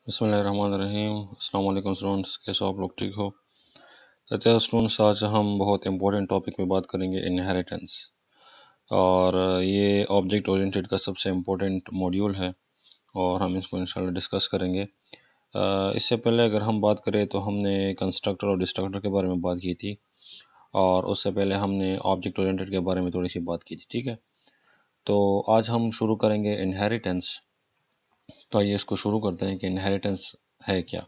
बिस्मिल्लाहिर्रहमानिर्रहीम। अस्सलाम वालेकुम स्टूडेंट्स, कैसे हो आप लोग? ठीक हो? तो स्टूडेंट्स, आज हम बहुत इंपॉर्टेंट टॉपिक में बात करेंगे, इनहेरिटेंस। और ये ऑब्जेक्ट ओरिएंटेड का सबसे इम्पोर्टेंट मॉड्यूल है और हम इसको इंशाल्लाह डिस्कस करेंगे। इससे पहले अगर हम बात करें तो हमने कंस्ट्रक्टर और डिस्ट्रक्टर के बारे में बात की थी, और उससे पहले हमने ऑब्जेक्ट ओरिएंटेड के बारे में थोड़ी सी बात की थी। ठीक है, तो आज हम शुरू करेंगे इनहेरिटेंस। तो आइए इसको शुरू करते हैं कि इनहेरिटेंस है क्या।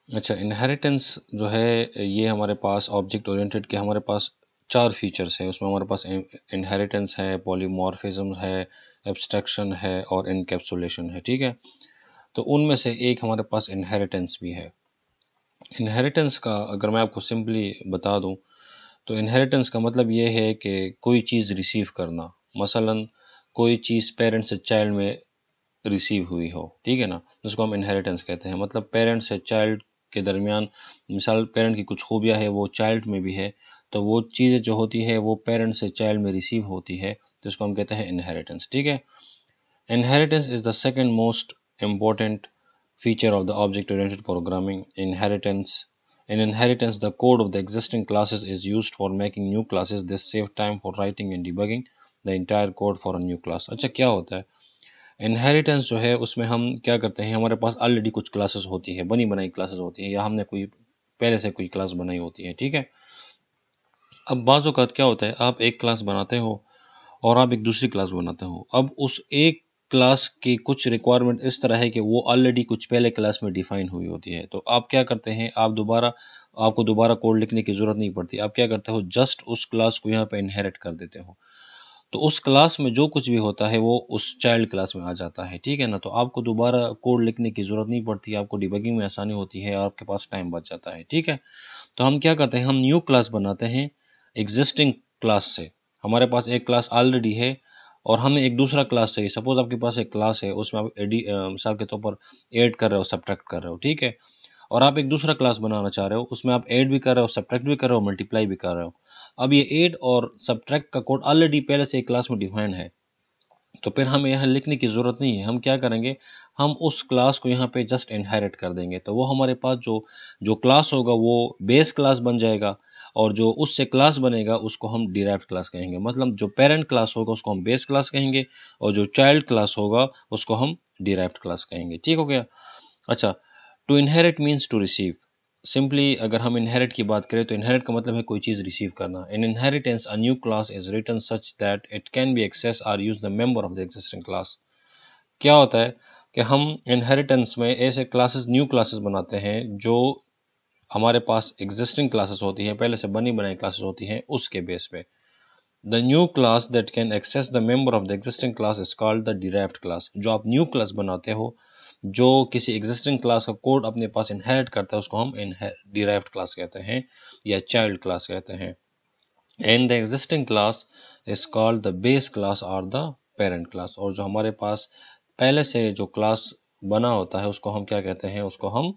अच्छा, इनहेरिटेंस जो है ये हमारे पास ऑब्जेक्ट ओरिएंटेड के हमारे पास 4 फीचर्स हैं। उसमें हमारे पास इनहेरिटेंस है, पॉलीमॉर्फिज्म है, एब्स्ट्रैक्शन है और इनकैप्सुलेशन है। ठीक है, तो उनमें से एक हमारे पास इनहेरिटेंस भी है। इनहेरिटेंस का अगर मैं आपको सिंपली बता दूं तो इनहेरिटेंस का मतलब ये है कि कोई चीज़ रिसीव करना। मसलन कोई चीज़ पेरेंट से चाइल्ड में रिसीव हुई हो, ठीक है ना, जिसको हम इनहेरिटेंस कहते हैं। मतलब पेरेंट से चाइल्ड के दरमियान, मिसाल पेरेंट की कुछ खूबियाँ है वो चाइल्ड में भी है, तो वो चीज़ें जो होती है वो पेरेंट से चाइल्ड में रिसीव होती है, तो इसको हम कहते हैं इनहेरिटेंस। ठीक है, inheritance is the second most important feature of the object-oriented programming. In inheritance, the code of the existing classes is used for making new classes. This saves time for writing and debugging the entire code for a new class. अच्छा, क्या होता है inheritance जो है, उसमें हम क्या करते हैं, हमारे पास ऑलरेडी कुछ क्लासेस होती है, बनी बनाई क्लासेस होती है, या हमने कोई पहले से कोई क्लास बनाई होती है। ठीक है, अब बाज़ औक़ात क्या होता है, आप एक क्लास बनाते हो और आप एक दूसरी क्लास बनाते हो। अब उस एक क्लास की कुछ रिक्वायरमेंट इस तरह है कि वो ऑलरेडी कुछ पहले क्लास में डिफाइन हुई होती है, तो आप क्या करते हैं, आपको दोबारा कोड लिखने की ज़रूरत नहीं पड़ती। आप क्या करते हो, जस्ट उस क्लास को यहाँ पे इनहेरिट कर देते हो, तो उस क्लास में जो कुछ भी होता है वो उस चाइल्ड क्लास में आ जाता है। ठीक है ना, तो आपको दोबारा कोड लिखने की ज़रूरत नहीं पड़ती, आपको डिबगिंग में आसानी होती है, आपके पास टाइम बच जाता है। ठीक है, तो हम क्या करते हैं, हम न्यू क्लास बनाते हैं एग्जिस्टिंग क्लास से। हमारे पास एक क्लास ऑलरेडी है और हमें एक दूसरा क्लास चाहिए। सपोज आपके पास एक क्लास है, उसमें आप मिसाल के तौर पर ऐड कर रहे हो, सब्ट्रैक्ट कर रहे हो, ठीक है, और आप एक दूसरा क्लास बनाना चाह रहे हो, उसमें आप ऐड भी कर रहे हो, सब्ट्रैक्ट भी कर रहे हो, मल्टीप्लाई भी कर रहे हो। अब ये ऐड और सब्ट्रैक्ट का कोड ऑलरेडी पहले से एक क्लास में डिफाइंड है, तो फिर हमें यहाँ लिखने की ज़रूरत नहीं है। हम क्या करेंगे, हम उस क्लास को यहाँ पे जस्ट इनहेरिट कर देंगे, तो वो हमारे पास जो जो क्लास होगा वो बेस क्लास बन जाएगा, और जो उससे क्लास बनेगा उसको हम डिराइव्ड क्लास कहेंगे। मतलब जो पेरेंट क्लास होगा उसको हम बेस क्लास कहेंगे, और जो चाइल्ड क्लास होगा उसको हम डिराइव्ड क्लास कहेंगे। ठीक हो गया। अच्छा, to inherit means to receive. Simply अगर हम इनहेरिट की बात करें तो इनहेरिट का मतलब है कोई चीज़ रिसीव करना। In inheritance a new class is written such that it can be access और use the member of the existing class. क्या होता है कि हम इनहेरिटेंस में ऐसे क्लासेस, न्यू क्लासेस बनाते हैं जो हमारे पास एग्जिस्टिंग क्लासेस होती हैं, पहले से बनी बनाई क्लासेस होती हैं, उसके बेस पे। The new class that can access the member of the existing class is called the derived class. जो आप न्यू क्लास बनाते हो, जो किसी एग्जिस्टिंग क्लास का कोड अपने पास इनहेरिट करता है, उसको हम डिराइव्ड क्लास कहते हैं या चाइल्ड क्लास कहते हैं। And the existing class is called the base class और द पेरेंट क्लास। और जो हमारे पास पहले से जो क्लास बना होता है उसको हम क्या कहते हैं, उसको हम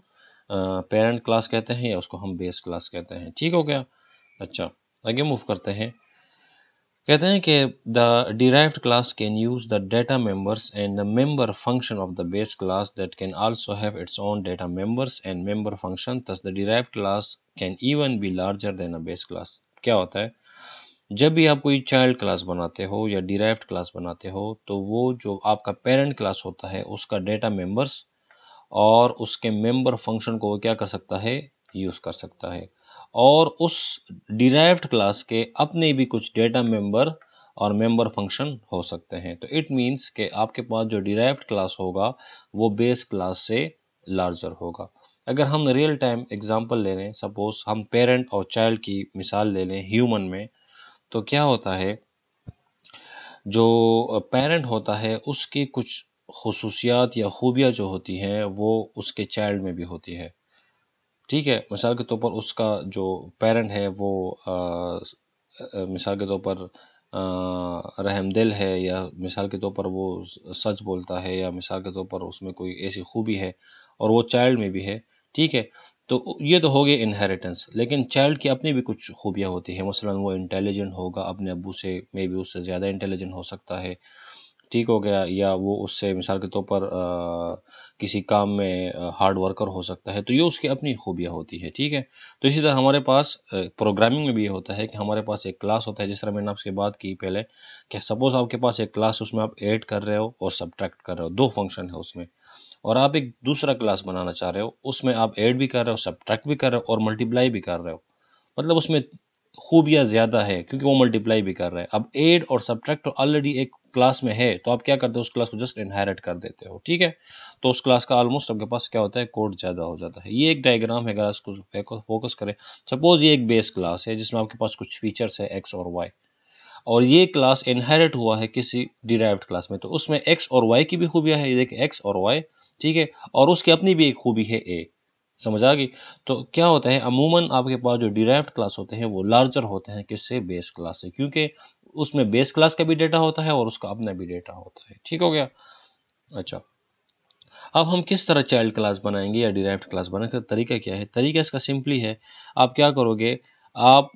पेरेंट क्लास कहते हैं या उसको हम बेस क्लास कहते हैं। ठीक हो गया। अच्छा, आगे मूव करते हैं। कहते हैं कि the derived class can use the data members and the member function of the base class that can also have its own data members and member function. Thus the derived class can even be larger than a base class. क्या होता है, जब भी आप कोई child class बनाते हो या डिराइव्ड क्लास बनाते हो, तो वो जो आपका पेरेंट क्लास होता है उसका डेटा मेंबर्स और उसके मेंबर फंक्शन को वो क्या कर सकता है, यूज़ कर सकता है। और उस डिराइव्ड क्लास के अपने भी कुछ डेटा मेंबर और मेंबर फंक्शन हो सकते हैं। तो इट मीन्स कि आपके पास जो डिराइव्ड क्लास होगा वो बेस क्लास से लार्जर होगा। अगर हम रियल टाइम एग्जांपल ले लें, सपोज हम पेरेंट और चाइल्ड की मिसाल ले लें ह्यूमन में, तो क्या होता है, जो पेरेंट होता है उसकी कुछ खुसूसियात या खूबियाँ जो होती हैं वो उसके चाइल्ड में भी होती है। ठीक है, मिसाल के तौर पर उसका जो पेरेंट है वो मिसाल के तौर पर रहमदिल है, या मिसाल के तौर पर वो सच बोलता है, या मिसाल के तौर पर उसमें कोई ऐसी खूबी है और वो चाइल्ड में भी है। ठीक है, तो ये तो हो गया इनहेरिटेंस। लेकिन चाइल्ड की अपनी भी कुछ खूबियाँ होती हैं। मसलन वो इंटेलिजेंट होगा, अपने अब्बू से मे बी उससे ज़्यादा इंटेलिजेंट हो सकता है। ठीक हो गया, या वो उससे मिसाल के तौर पर किसी काम में हार्ड वर्कर हो सकता है, तो ये उसकी अपनी खूबियाँ होती है। ठीक है, तो इसी तरह हमारे पास प्रोग्रामिंग में भी ये होता है कि हमारे पास एक क्लास होता है, जिस तरह मैंने आपसे बात की पहले कि सपोज आपके पास एक क्लास, उसमें आप ऐड कर रहे हो और सब्ट्रैक्ट कर रहे हो, दो फंक्शन है उसमें, और आप एक दूसरा क्लास बनाना चाह रहे हो, उसमें आप ऐड भी कर रहे हो, सब्ट्रैक्ट भी कर रहे हो और मल्टीप्लाई भी कर रहे हो। मतलब उसमें खूबियाँ ज़्यादा है क्योंकि वो मल्टीप्लाई भी कर रहे हैं। अब ऐड और सब्ट्रैक्ट तो ऑलरेडी एक क्लास में है, तो आप क्या करते हो, उस क्लास को जस्ट इनहेरिट कर देते हो। ठीक है, तो उस क्लास का ऑलमोस्ट आपके पास क्या होता है, कोड ज़्यादा हो जाता है। ये एक डायग्राम है, अगर इसको फोकस करें, सपोज ये एक बेस क्लास है जिसमें आपके पास कुछ फीचर्स है एक्स और वाई, और ये क्लास इनहेरिट हुआ है किसी डिराइव्ड क्लास में, तो उसमें एक्स और वाई की भी खूबियाँ है, ये देखिए एक्स और वाई। ठीक है, और उसकी अपनी भी एक खूबी है ए। समझ आ गई? तो क्या होता है, अमूमन आपके पास जो डिराइव्ड क्लास होते हैं वो लार्जर होते हैं किससे, बेस क्लास से, क्योंकि उसमें बेस क्लास का भी डेटा होता है और उसका अपना भी डेटा होता है। ठीक हो गया? अच्छा, अब हम किस तरह चाइल्ड क्लास बनाएंगे या डिराइव्ड क्लास बनाने का तरीका क्या है? तरीका इसका सिंपली है, आप क्या करोगे, आप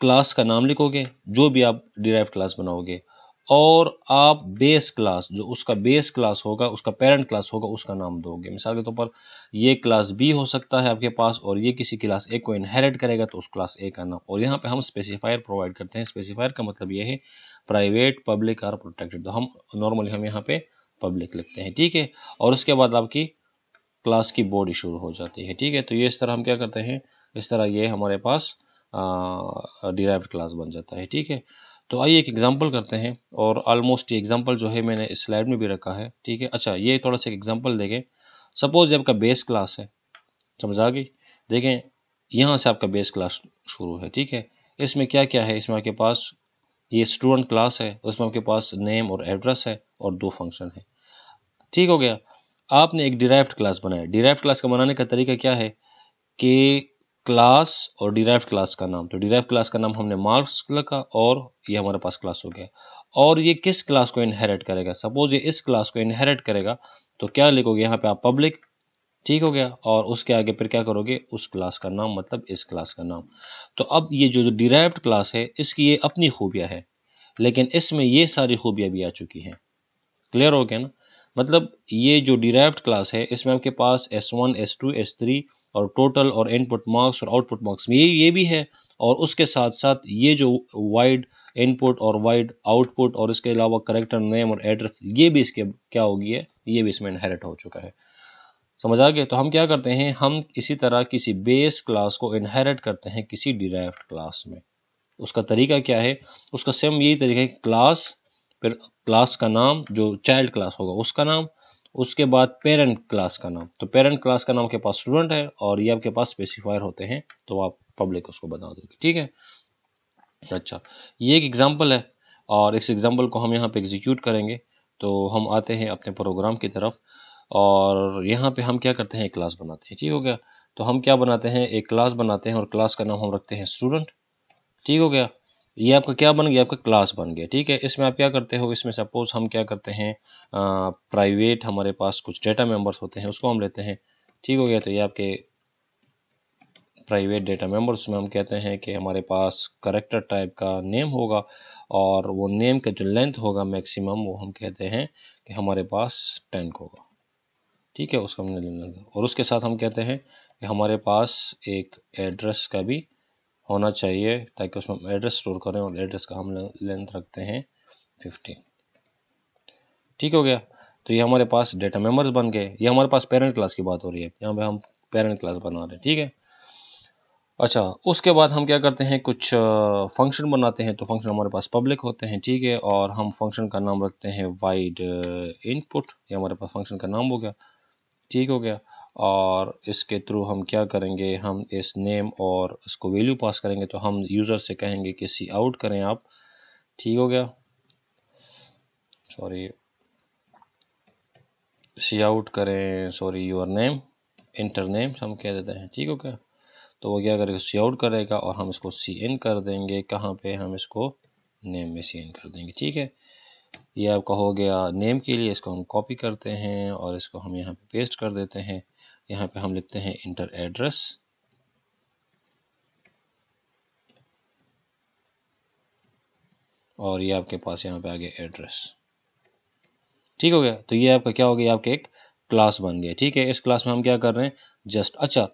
क्लास का नाम लिखोगे जो भी आप डिराइव्ड क्लास बनाओगे, और आप बेस क्लास, जो उसका बेस क्लास होगा, उसका पेरेंट क्लास होगा, उसका नाम दोगे। मिसाल के तौर पर ये क्लास बी हो सकता है आपके पास, और ये किसी क्लास ए को इनहेरिट करेगा, तो उस क्लास ए का नाम। और यहाँ पे हम स्पेसिफायर प्रोवाइड करते हैं। स्पेसिफायर का मतलब ये है प्राइवेट, पब्लिक और प्रोटेक्टेड, तो हम नॉर्मली हम यहाँ पे पब्लिक लिखते हैं। ठीक है, और उसके बाद आपकी क्लास की बॉडी शुरू हो जाती है। ठीक है, तो ये इस तरह हम क्या करते हैं, इस तरह ये हमारे पास डिराइव्ड क्लास बन जाता है। ठीक है, तो आइए एक एग्जांपल करते हैं, और ऑलमोस्ट ये एग्जांपल जो है मैंने इस स्लाइड में भी रखा है। ठीक है, अच्छा ये थोड़ा सा एग्जांपल देखें। सपोज ये आपका बेस क्लास है, समझ आ गई? देखें, यहाँ से आपका बेस क्लास शुरू है। ठीक है, इसमें क्या क्या है, इसमें आपके पास ये स्टूडेंट क्लास है, उसमें आपके पास नेम और एड्रेस है और दो फंक्शन है। ठीक हो गया, आपने एक डिराइव्ड क्लास बनाया। डिराइव्ड क्लास का बनाने का तरीका क्या है कि क्लास और डिराइव्ड क्लास का नाम, तो डिराइव्ड क्लास का नाम हमने मार्क्स लिखा, और ये हमारे पास क्लास हो गया। और ये किस क्लास को इनहेरिट करेगा, सपोज ये इस क्लास को इनहेरिट करेगा, तो क्या लिखोगे यहाँ पे आप, पब्लिक। ठीक हो गया, और उसके आगे फिर क्या करोगे, उस क्लास का नाम, मतलब इस क्लास का नाम। तो अब ये जो डिराइव्ड क्लास है, इसकी ये अपनी खूबियाँ है, लेकिन इसमें ये सारी खूबियाँ भी आ चुकी हैं। क्लियर हो गया ना? मतलब ये जो डिराइव्ड क्लास है, इसमें आपके पास S1, S2, S3 और टोटल और इनपुट मार्क्स और आउटपुट मार्क्स में ये भी है, और उसके साथ साथ ये जो वाइड इनपुट और वाइड आउटपुट और इसके अलावा करेक्टर नेम और एड्रेस, ये भी इसके क्या होगी है, ये भी इसमें इनहेरिट हो चुका है। समझ आ गया? तो हम क्या करते हैं, हम इसी तरह किसी बेस क्लास को इनहेरिट करते हैं किसी डिराइव्ड क्लास में। उसका तरीका क्या है, उसका सेम यही तरीका है, क्लास, फिर क्लास का नाम, जो चाइल्ड क्लास होगा उसका नाम, उसके बाद पेरेंट क्लास का नाम। तो पेरेंट क्लास का नाम के पास स्टूडेंट है, और ये आपके पास स्पेसिफायर होते हैं, तो आप पब्लिक उसको बता दोगे। ठीक है, अच्छा ये एक एग्जांपल है, और इस एग्जांपल को हम यहाँ पे एग्जीक्यूट करेंगे। तो हम आते हैं अपने प्रोग्राम की तरफ, और यहाँ पे हम क्या करते हैं, एक क्लास बनाते हैं। ठीक हो गया, तो हम क्या बनाते हैं, एक क्लास बनाते हैं, और क्लास का नाम हम रखते हैं स्टूडेंट। ठीक हो गया, ये आपका क्या बन गया, आपका क्लास बन गया। ठीक है, इसमें आप क्या करते हो, इसमें सपोज हम क्या करते हैं, प्राइवेट हमारे पास कुछ डेटा मेंबर्स होते हैं, उसको हम लेते हैं। ठीक हो गया, तो ये आपके प्राइवेट डेटा मेंबर्स में हम कहते हैं कि हमारे पास करेक्टर टाइप का नेम होगा, और वो नेम का जो लेंथ होगा मैक्सिमम, वो हम कहते हैं कि हमारे पास 10 होगा। ठीक है, उसका हमने लेना, और उसके साथ हम कहते हैं कि हमारे पास एक एड्रेस का भी होना चाहिए, ताकि उसमें हम एड्रेस स्टोर करें, और एड्रेस का हम लेंथ रखते हैं 15। ठीक हो गया, तो ये हमारे पास डेटा मेंबर्स बन गए। ये हमारे पास पेरेंट क्लास की बात हो रही है, यहाँ पे हम पेरेंट क्लास बना रहे हैं। ठीक है, अच्छा उसके बाद हम क्या करते हैं, कुछ फंक्शन बनाते हैं। तो फंक्शन हमारे पास पब्लिक होते हैं। ठीक है, और हम फंक्शन का नाम रखते हैं वाइड इनपुट, ये हमारे पास फंक्शन का नाम हो गया। ठीक हो गया, और इसके थ्रू हम क्या करेंगे, हम इस नेम और इसको वैल्यू पास करेंगे। तो हम यूज़र से कहेंगे कि सी आउट करें आप। ठीक हो गया, सॉरी, सी आउट करें, sorry, your name, inter name हम कह देते हैं। ठीक हो गया, तो वो क्या करेगा, सी आउट करेगा, और हम इसको सी इन कर देंगे। कहाँ पे, हम इसको नेम में सी इन कर देंगे। ठीक है, ये आपका हो गया नेम के लिए। इसको हम कॉपी करते हैं, और इसको हम यहाँ पे पेस्ट कर देते हैं। यहाँ पे हम लिखते हैं इंटर एड्रेस, और ये आपके पास यहाँ पे आ गया एड्रेस। ठीक हो गया। तो ये आपका क्या हो गया, आपका एक क्लास बन गया। ठीक है, इस क्लास में हम क्या कर रहे हैं, जस्ट अच्छा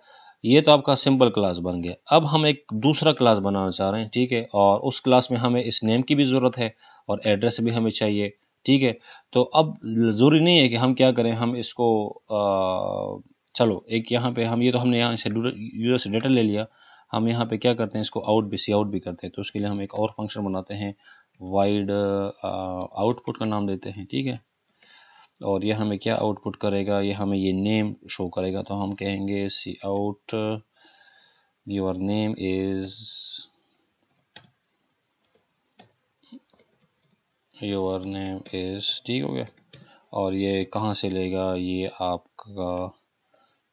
ये तो आपका सिंपल क्लास बन गया। अब हम एक दूसरा क्लास बनाना चाह रहे हैं। ठीक है, और उस क्लास में हमें इस नेम की भी ज़रूरत है और एड्रेस भी हमें चाहिए। ठीक है, तो अब ज़रूरी नहीं है कि हम क्या करें, हम इसको चलो एक यहाँ पे हम ये तो हमने यहाँ से यूज़र से डेटा ले लिया, हम यहाँ पे क्या करते हैं, इसको सी आउट भी करते हैं। तो उसके लिए हम एक और फंक्शन बनाते हैं, वाइड आउटपुट का नाम देते हैं। ठीक है, और ये हमें क्या आउटपुट करेगा, ये हमें ये नेम शो करेगा। तो हम कहेंगे cout your name is ठीक हो गया। और ये कहाँ से लेगा, ये आपका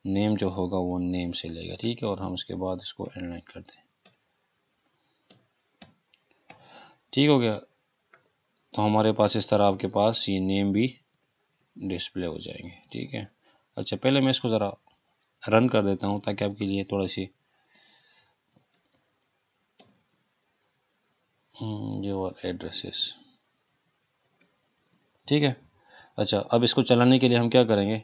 नेम जो होगा वो नेम से लेगा। ठीक है, और हम उसके बाद इसको इनलाइन करते हैं। ठीक हो गया, तो हमारे पास इस तरह आपके पास ये नेम भी डिस्प्ले हो जाएंगे। ठीक है, अच्छा पहले मैं इसको ज़रा रन कर देता हूँ ताकि आपके लिए थोड़ा सी योर एड्रेसेस। ठीक है, अच्छा अब इसको चलाने के लिए हम क्या करेंगे,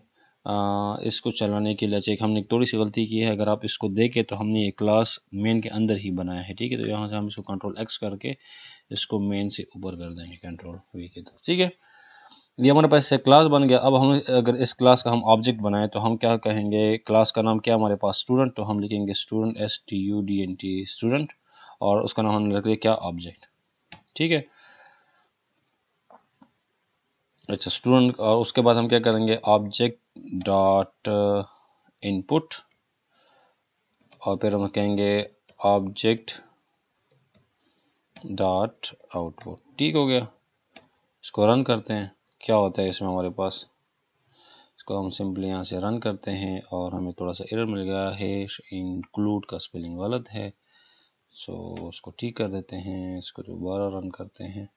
इसको चलाने के लिए अच्छा एक हमने थोड़ी सी गलती की है। अगर आप इसको देखें तो हमने ये क्लास मेन के अंदर ही बनाया है। ठीक है, तो यहाँ से हम इसको कंट्रोल एक्स करके इसको मेन से ऊपर कर देंगे, कंट्रोल वी के तरफ। ठीक है, ये हमारे पास से क्लास बन गया। अब हम अगर इस क्लास का हम ऑब्जेक्ट बनाए तो हम क्या कहेंगे, क्लास का नाम क्या हमारे पास स्टूडेंट, तो हम लिखेंगे स्टूडेंट STUDENT स्टूडेंट, और उसका नाम हमने रख दिया क्या, ऑब्जेक्ट। ठीक है, अच्छा स्टूडेंट, और उसके बाद हम क्या करेंगे, ऑब्जेक्ट डॉट इनपुट, और फिर हम कहेंगे ऑब्जेक्ट डॉट आउटपुट। ठीक हो गया, इसको रन करते हैं, क्या होता है इसमें हमारे पास, इसको हम सिंपली यहाँ से रन करते हैं और हमें थोड़ा सा एरर मिल गया है, इंक्लूड का स्पेलिंग गलत है। सो उसको ठीक कर देते हैं, इसको दोबारा रन करते हैं।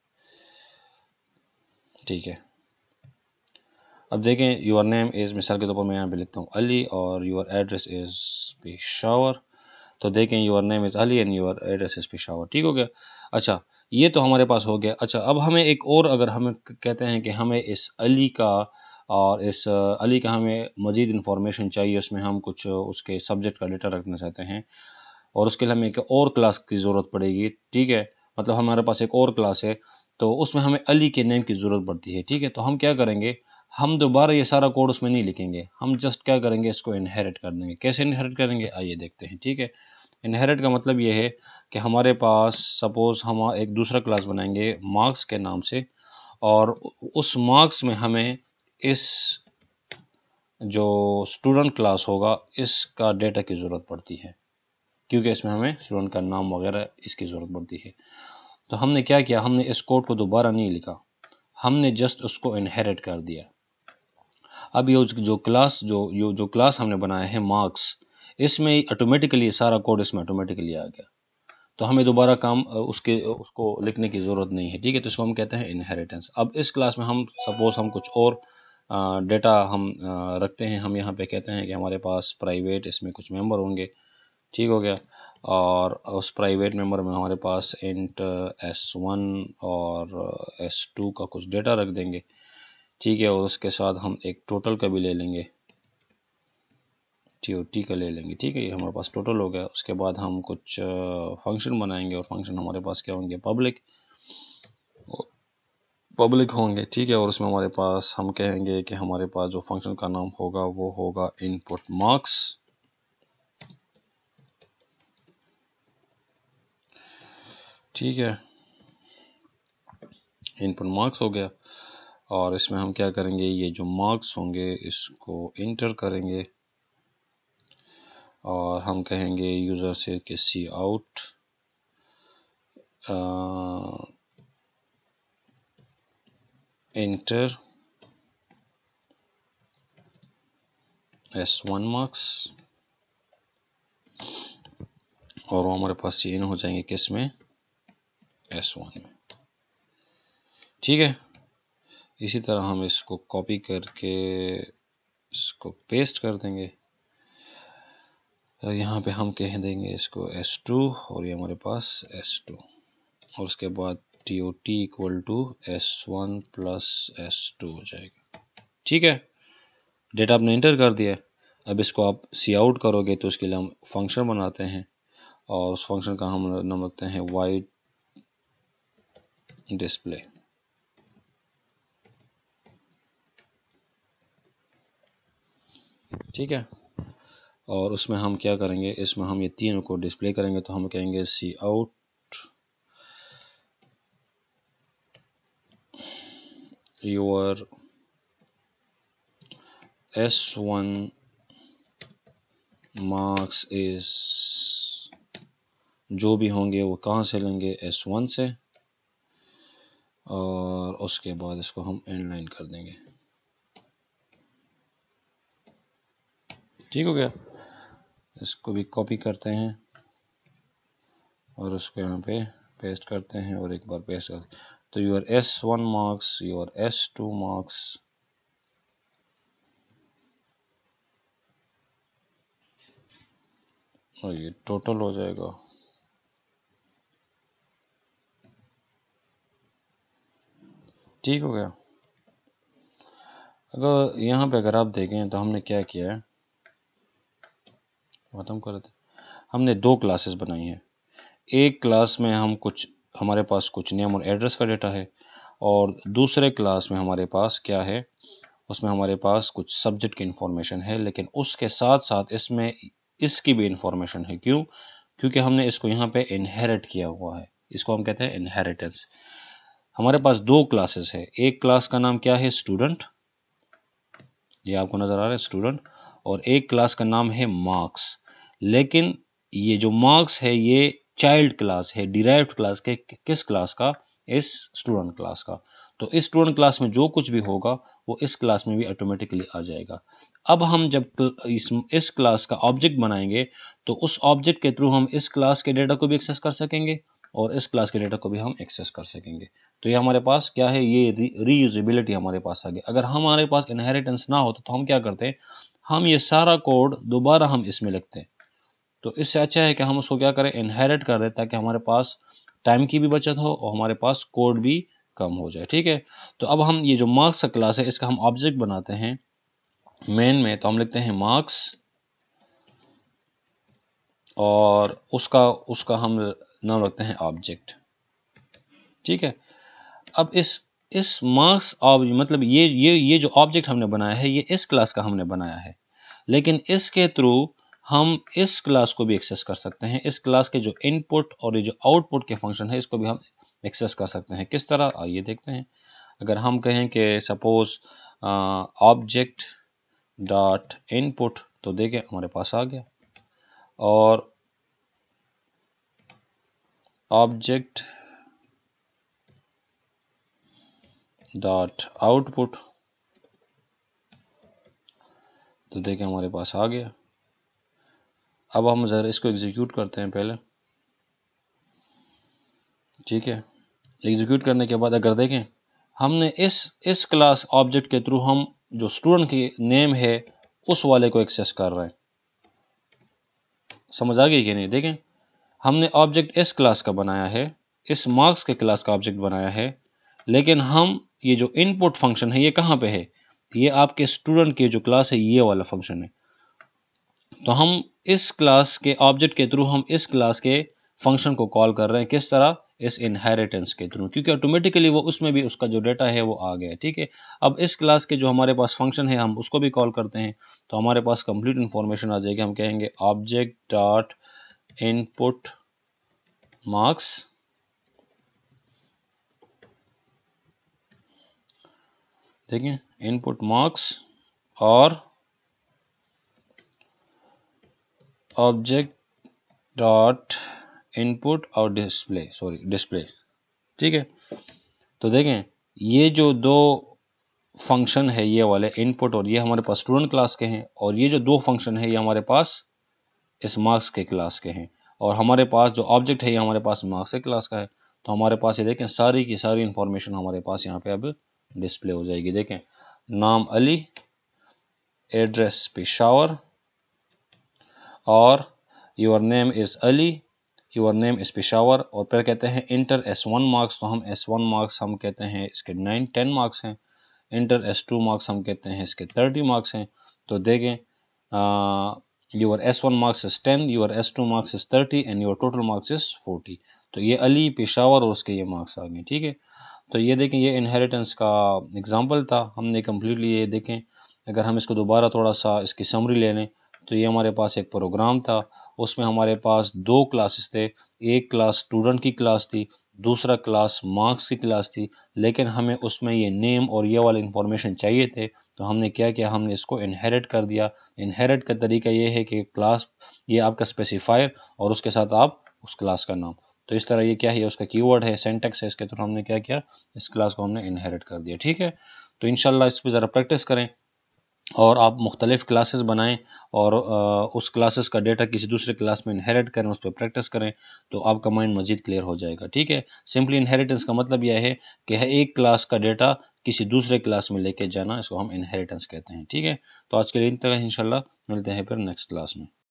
ठीक है, अब देखें योर नेम इज़, मिसाल के तौर पर मैं यहाँ पे लिखता हूँ अली, और योर एड्रेस इज़ पेशावर। तो देखें your name is Ali and your address is Peshawar. ठीक हो गया, अच्छा ये तो हमारे पास हो गया। अच्छा अब हमें एक और, अगर हमें कहते हैं कि हमें इस अली का और इस अली का हमें मज़ीद इन्फॉर्मेशन चाहिए, उसमें हम कुछ उसके सब्जेक्ट का डेटा रखना चाहते हैं, और उसके लिए हमें एक और क्लास की ज़रूरत पड़ेगी। ठीक है, मतलब हमारे पास एक और क्लास है, तो उसमें हमें अली के नेम की ज़रूरत पड़ती है। ठीक है, तो हम क्या करेंगे, हम दोबारा ये सारा कोड उसमें नहीं लिखेंगे, हम जस्ट क्या करेंगे, इसको इनहेरिट कर देंगे। कैसे इनहेरिट करेंगे, आइए देखते हैं। ठीक है, इनहेरिट का मतलब ये है कि हमारे पास सपोज़ हम एक दूसरा क्लास बनाएंगे मार्क्स के नाम से, और उस मार्क्स में हमें इस जो स्टूडेंट क्लास होगा इसका डेटा की ज़रूरत पड़ती है, क्योंकि इसमें हमें स्टूडेंट का नाम वगैरह इसकी ज़रूरत पड़ती है। तो हमने क्या किया, हमने इस कोड को दोबारा नहीं लिखा, हमने जस्ट उसको इनहेरिट कर दिया। अब ये जो क्लास हमने बनाया है मार्क्स, इसमें ऑटोमेटिकली सारा कोड इसमें ऑटोमेटिकली आ गया, तो हमें दोबारा काम उसको लिखने की ज़रूरत नहीं है। ठीक है, तो इसको हम कहते हैं इनहेरिटेंस। अब इस क्लास में हम सपोज हम कुछ और डेटा हम रखते हैं, हम यहाँ पे कहते हैं कि हमारे पास प्राइवेट इसमें कुछ मेंबर होंगे। ठीक हो गया, और उस प्राइवेट मेंबर में हमारे पास इंट S1 और S2 का कुछ डेटा रख देंगे। ठीक है, और उसके साथ हम एक टोटल का भी ले लेंगे, TOT का ले लेंगे। ठीक है, ये हमारे पास टोटल हो गया। उसके बाद हम कुछ फंक्शन बनाएंगे, और फंक्शन हमारे पास क्या होंगे, पब्लिक होंगे। ठीक है, और उसमें हमारे पास हम कहेंगे कि हमारे पास जो फंक्शन का नाम होगा वो होगा इनपुट मार्क्स। ठीक है, इनपुट मार्क्स हो गया, और इसमें हम क्या करेंगे, ये जो मार्क्स होंगे इसको इंटर करेंगे, और हम कहेंगे यूज़र से कि सी आउट इंटर S1 मार्क्स, और वो हमारे पास इन हो जाएंगे किस में, S1 में। ठीक है, इसी तरह हम इसको कॉपी करके इसको पेस्ट कर देंगे, तो यहाँ पे हम कह देंगे इसको S2, और ये हमारे पास S2, और उसके बाद TOT equal to S1 plus S2 हो जाएगा। ठीक है, डेटा आपने इंटर कर दिया। अब इसको आप सी आउट करोगे तो उसके लिए हम फंक्शन बनाते हैं और उस फंक्शन का हम नाम रखते हैं वाइड डिस्प्ले। ठीक है, और उसमें हम क्या करेंगे, इसमें हम ये तीनों को डिस्प्ले करेंगे। तो हम कहेंगे cout your S1 marks is, जो भी होंगे वो कहाँ से लेंगे, S1 से, और उसके बाद इसको हम इनलाइन कर देंगे। ठीक हो गया, इसको भी कॉपी करते हैं और उसको यहाँ पे पेस्ट करते हैं और एक बार पेस्ट करते हैं। तो your S1 marks, your S2 marks, और ये टोटल हो जाएगा। ठीक हो गया। अगर यहाँ पे अगर आप देखें तो हमने क्या किया है, खत्म कर देते, हमने दो क्लासेस बनाई हैं। एक क्लास में हम कुछ, हमारे पास कुछ नेम और एड्रेस का डेटा है, और दूसरे क्लास में हमारे पास क्या है, उसमें हमारे पास कुछ सब्जेक्ट की इंफॉर्मेशन है, लेकिन उसके साथ साथ इसमें इसकी भी इंफॉर्मेशन है। क्यों? क्योंकि हमने इसको यहाँ पे इनहेरिट किया हुआ है, इसको हम कहते हैं इनहेरिटेंस। हमारे पास दो क्लासेस है, एक क्लास का नाम क्या है, स्टूडेंट, ये आपको नजर आ रहा है स्टूडेंट, और एक क्लास का नाम है मार्क्स। लेकिन ये जो मार्क्स है ये चाइल्ड क्लास है, डिराइव्ड क्लास के, किस क्लास का, इस स्टूडेंट क्लास का। तो इस स्टूडेंट क्लास में जो कुछ भी होगा वो इस क्लास में भी ऑटोमेटिकली आ जाएगा। अब हम जब इस क्लास का ऑब्जेक्ट बनाएंगे तो उस ऑब्जेक्ट के थ्रू हम इस क्लास के डेटा को भी एक्सेस कर सकेंगे और इस क्लास के डेटा को भी हम एक्सेस कर सकेंगे। तो ये हमारे पास क्या है, ये रीयूजेबिलिटी हमारे पास आ गई। अगर हमारे पास इनहेरिटेंस ना होता तो हम क्या करते हैं, हम ये सारा कोड दोबारा हम इसमें लिखते हैं। तो इससे अच्छा है कि हम उसको क्या करें, इनहेरिट कर दें, ताकि हमारे पास टाइम की भी बचत हो और हमारे पास कोड भी कम हो जाए। ठीक है, तो अब हम ये जो मार्क्स का क्लास है इसका हम ऑब्जेक्ट बनाते हैं मेन में। तो हम लिखते हैं मार्क्स और उसका हम नाम रखते हैं ऑब्जेक्ट। ठीक है, अब इस मार्क्स मतलब ये जो ऑब्जेक्ट हमने बनाया है ये इस क्लास का हमने बनाया है, लेकिन इसके थ्रू हम इस क्लास को भी एक्सेस कर सकते हैं। इस क्लास के जो इनपुट और ये जो आउटपुट के फंक्शन है इसको भी हम एक्सेस कर सकते हैं। किस तरह, आइए देखते हैं। अगर हम कहें कि सपोज ऑब्जेक्ट डॉट इनपुट, तो देखें हमारे पास आ गया, और ऑब्जेक्ट डॉट आउटपुट, तो देखें हमारे पास आ गया। अब हम ज़रा इसको एग्जीक्यूट करते हैं पहले। ठीक है, एग्जीक्यूट करने के बाद अगर देखें, हमने इस क्लास ऑब्जेक्ट के थ्रू हम जो स्टूडेंट की नेम है उस वाले को एक्सेस कर रहे हैं। समझ आ गई कि नहीं? देखें, हमने ऑब्जेक्ट इस क्लास का बनाया है, इस मार्क्स के क्लास का ऑब्जेक्ट बनाया है, लेकिन हम ये जो इनपुट फंक्शन है ये कहाँ पे है, ये आपके स्टूडेंट की जो क्लास है ये वाला फंक्शन है। तो हम इस क्लास के ऑब्जेक्ट के थ्रू हम इस क्लास के फंक्शन को कॉल कर रहे हैं। किस तरह, इस इनहेरिटेंस के थ्रू, क्योंकि ऑटोमेटिकली वो उसमें भी उसका जो डेटा है वो आ गया। ठीक है, अब इस क्लास के जो हमारे पास फंक्शन है हम उसको भी कॉल करते हैं, तो हमारे पास कंप्लीट इंफॉर्मेशन आ जाएगी। हम कहेंगे ऑब्जेक्ट डॉट इनपुट मार्क्स, देखिए इनपुट मार्क्स और ऑब्जेक्ट डॉट इनपुट और डिस्प्ले। ठीक है, तो देखें ये जो दो फंक्शन है ये वाले इनपुट और ये हमारे पास स्टूडेंट क्लास के हैं, और ये जो दो फंक्शन है ये हमारे पास इस मार्क्स के क्लास के हैं, और हमारे पास जो ऑब्जेक्ट है ये हमारे पास मार्क्स के क्लास का है। तो हमारे पास ये देखें सारी की सारी इंफॉर्मेशन हमारे पास यहाँ पे अब डिस्प्ले हो जाएगी। देखें, नाम अली, एड्रेस पेशावर, और your name is Ali, your name is Peshawar, और फिर कहते हैं इंटर S1 मार्क्स। तो हम S1 मार्क्स हम कहते हैं इसके 9-10 मार्क्स हैं, इंटर S2 मार्क्स हम कहते हैं इसके 30 मार्क्स हैं। तो देखें your S1 marks is 10, your S2 marks is 30 and your total marks is 40। तो ये अली, पेशावर और उसके ये मार्क्स आ गए। ठीक है, तो ये देखें ये इनहेरिटेंस का एग्जांपल था, हमने कम्प्लीटली ये देखें। अगर हम इसको दोबारा थोड़ा सा इसकी समरी ले लें तो ये हमारे पास एक प्रोग्राम था, उसमें हमारे पास 2 क्लासेस थे, एक क्लास स्टूडेंट की क्लास थी, दूसरा क्लास मार्क्स की क्लास थी, लेकिन हमें उसमें ये नेम और ये वाले इंफॉर्मेशन चाहिए थे। तो हमने क्या किया, हमने इसको इनहेरिट कर दिया। इनहेरिट का तरीका ये है कि क्लास ये आपका स्पेसिफायर और उसके साथ आप उस क्लास का नाम। तो इस तरह ये क्या है, उसका कीवर्ड है, सिंटैक्स है, इसके थ्रू हमने क्या किया, इस क्लास को हमने इनहेरिट कर दिया। ठीक है, तो इंशाल्लाह इस पर ज़रा प्रैक्टिस करें और आप मुख्तलिफ क्लासेस बनाएं और उस क्लासेस का डेटा किसी दूसरे क्लास में इनहेरिट करें, उस पर प्रैक्टिस करें, तो आपका माइंड मजीद क्लियर हो जाएगा। ठीक है, सिंपली इनहेरिटेंस का मतलब यह है कि एक क्लास का डेटा किसी दूसरे क्लास में लेके जाना, इसको हम इनहेरिटेंस कहते हैं। ठीक है, तो आज के लिए इन तक, इंशाल्लाह मिलते हैं फिर नेक्स्ट क्लास में।